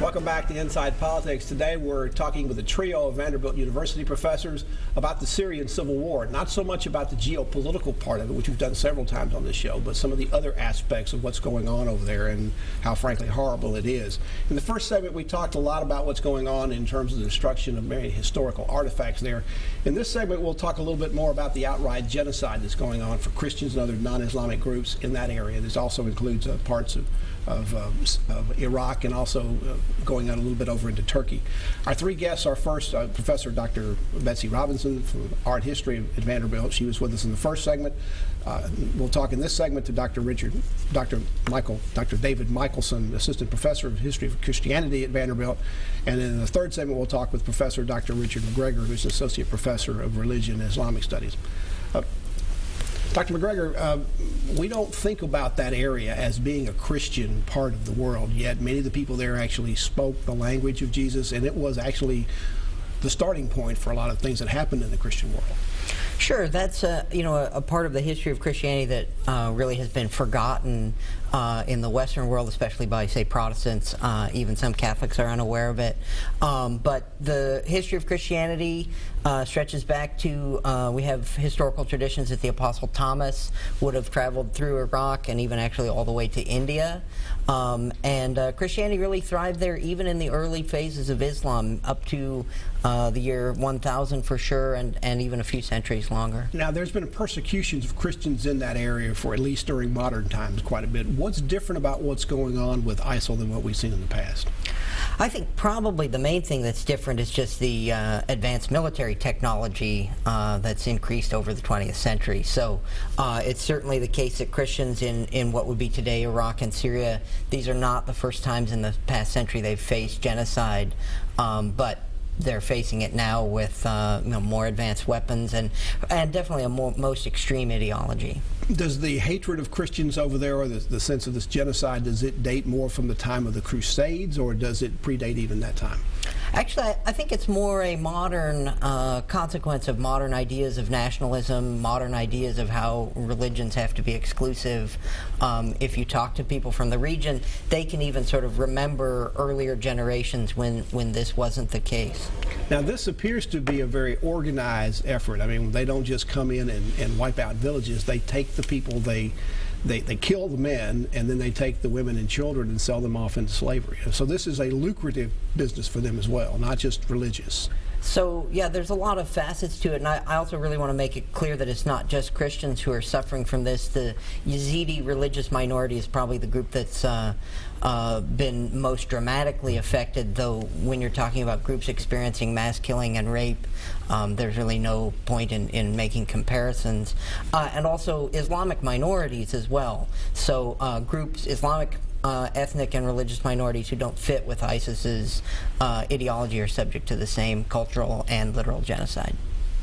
Welcome back to Inside Politics. Today we're talking with a trio of Vanderbilt University professors about the Syrian Civil War. Not so much about the geopolitical part of it, which we've done several times on this show, but some of the other aspects of what's going on over there and how, frankly, horrible it is. In the first segment, we talked a lot about what's going on in terms of the destruction of many historical artifacts there. In this segment, we'll talk a little bit more about the outright genocide that's going on for Christians and other non-Islamic groups in that area. This also includes parts of Iraq and also going on a little bit over into Turkey. Our three guests are first Professor Dr. Betsy Robinson from Art History at Vanderbilt. She was with us in the first segment. We'll talk in this segment to Dr. David Michelson, Assistant Professor of History of Christianity at Vanderbilt. And in the third segment, we'll talk with Professor Dr. Richard McGregor, who's Associate Professor of Religion and Islamic Studies. Dr. McGregor, we don't think about that area as being a Christian part of the world, yet many of the people there actually spoke the language of Jesus, and it was actually the starting point for a lot of things that happened in the Christian world. Sure, that's a part of the history of Christianity that really has been forgotten in the Western world, especially by, say, Protestants. Even some Catholics are unaware of it. But the history of Christianity stretches back to, we have historical traditions that the Apostle Thomas would have traveled through Iraq and even actually all the way to India. Christianity really thrived there even in the early phases of Islam up to the year 1000 for sure, and even a few centuries longer. Now, there's been persecutions of Christians in that area for at least during modern times quite a bit. What's different about what's going on with ISIL than what we've seen in the past? I think probably the main thing that's different is just the advanced military technology that's increased over the 20th century. So it's certainly the case that Christians in what would be today Iraq and Syria, these are not the first times in the past century they've faced genocide, but they're facing it now with more advanced weapons and definitely a most extreme ideology. Does the hatred of Christians over there, or the sense of this genocide, does it date more from the time of the Crusades, or does it predate even that time? Actually, I think it's more a modern consequence of modern ideas of nationalism, modern ideas of how religions have to be exclusive. If you talk to people from the region, they can even sort of remember earlier generations when this wasn't the case. Now, this appears to be a very organized effort. I mean, they don't just come in and wipe out villages. They take the people, they kill the men, and then they take the women and children and sell them off into slavery. So this is a lucrative business for them as well, not just religious. So, yeah, there's a lot of facets to it, and I also really want to make it clear that it's not just Christians who are suffering from this. The Yazidi religious minority is probably the group that's been most dramatically affected, though when you're talking about groups experiencing mass killing and rape, there's really no point in making comparisons. And also Islamic minorities as well. So groups, Islamic ethnic and religious minorities who don't fit with ISIS's ideology are subject to the same cultural and literal genocide.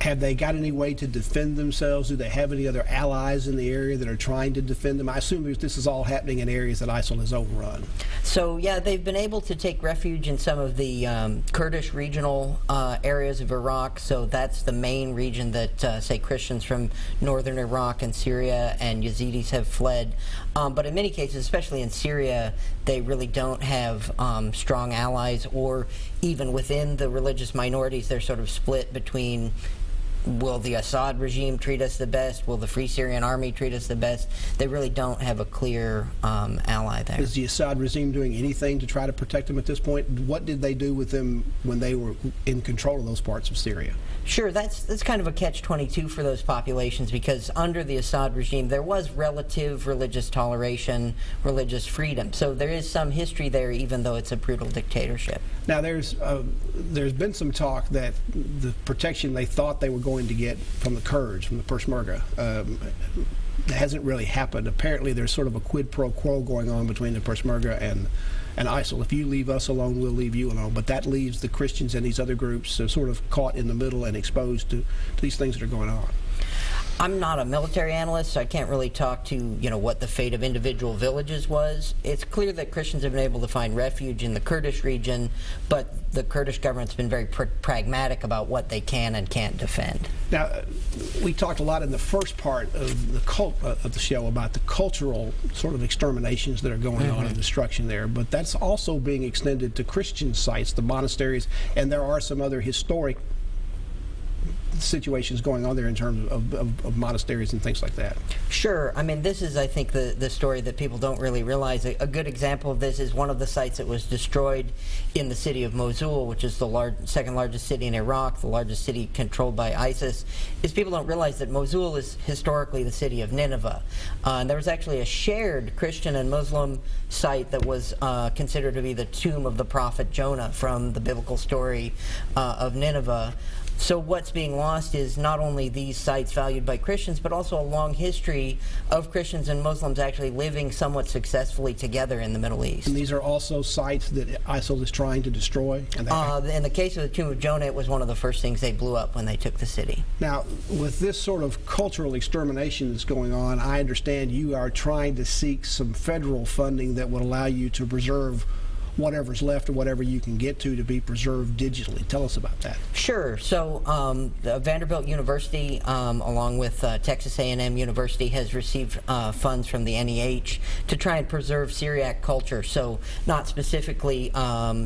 Have they got any way to defend themselves? Do they have any other allies in the area that are trying to defend them? I assume this is all happening in areas that ISIL has overrun. So, yeah, they've been able to take refuge in some of the Kurdish regional areas of Iraq. So that's the main region that, say, Christians from northern Iraq and Syria and Yazidis have fled. But in many cases, especially in Syria, they really don't have strong allies, or even within the religious minorities, they're sort of split between, will the Assad regime treat us the best? Will the Free Syrian Army treat us the best? They really don't have a clear ally there. Is the Assad regime doing anything to try to protect them at this point? What did they do with them when they were in control of those parts of Syria? Sure, that's kind of a catch-22 for those populations, because under the Assad regime there was relative religious toleration, religious freedom. So there is some history there, even though it's a brutal dictatorship. Now there's been some talk that the protection they thought they were going to get from the Kurds, from the Peshmerga, hasn't really happened. Apparently there's sort of a quid pro quo going on between the Peshmerga and ISIL. If you leave us alone, we'll leave you alone. But that leaves the Christians and these other groups sort of caught in the middle and exposed to these things that are going on. I'm not a military analyst, so I can't really talk to what the fate of individual villages was. It's clear that Christians have been able to find refuge in the Kurdish region, but the Kurdish government's been very pragmatic about what they can and can't defend. Now, we talked a lot in the first part of the show about the cultural sort of exterminations that are going on and destruction there, but that's also being extended to Christian sites, the monasteries, and there are some other historic situations going on there in terms of monasteries and things like that. Sure. I mean, this is, I think, the story that people don't really realize. A good example of this is one of the sites that was destroyed in the city of Mosul, which is the second largest city in Iraq, the largest city controlled by ISIS, is people don't realize that Mosul is historically the city of Nineveh. And there was actually a shared Christian and Muslim site that was considered to be the tomb of the prophet Jonah from the biblical story of Nineveh. So what's being lost is not only these sites valued by Christians, but also a long history of Christians and Muslims actually living somewhat successfully together in the Middle East. And these are also sites that ISIL is trying to destroy? In the case of the Tomb of Jonah, it was one of the first things they blew up when they took the city. Now, with this sort of cultural extermination that's going on, I understand you are trying to seek some federal funding that would allow you to preserve whatever's left or whatever you can get to be preserved digitally. Tell us about that. Sure. So Vanderbilt University, along with Texas A&M University, has received funds from the NEH to try and preserve Syriac culture. So not specifically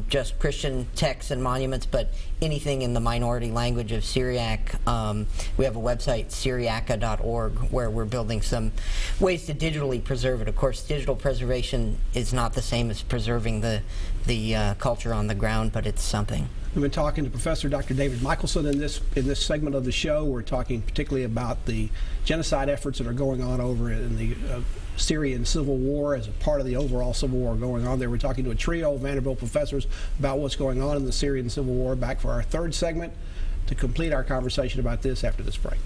just Christian texts and monuments, but anything in the minority language of Syriac. We have a website, syriaca.org, where we're building some ways to digitally preserve it. Of course, digital preservation is not the same as preserving the culture on the ground, but it's something. We've been talking to Professor Dr. David Michelson in this segment of the show. We're talking particularly about the genocide efforts that are going on over in the Syrian Civil War as a part of the overall Civil War going on there. We're talking to a trio of Vanderbilt professors about what's going on in the Syrian Civil War. Back for our third segment to complete our conversation about this after this break.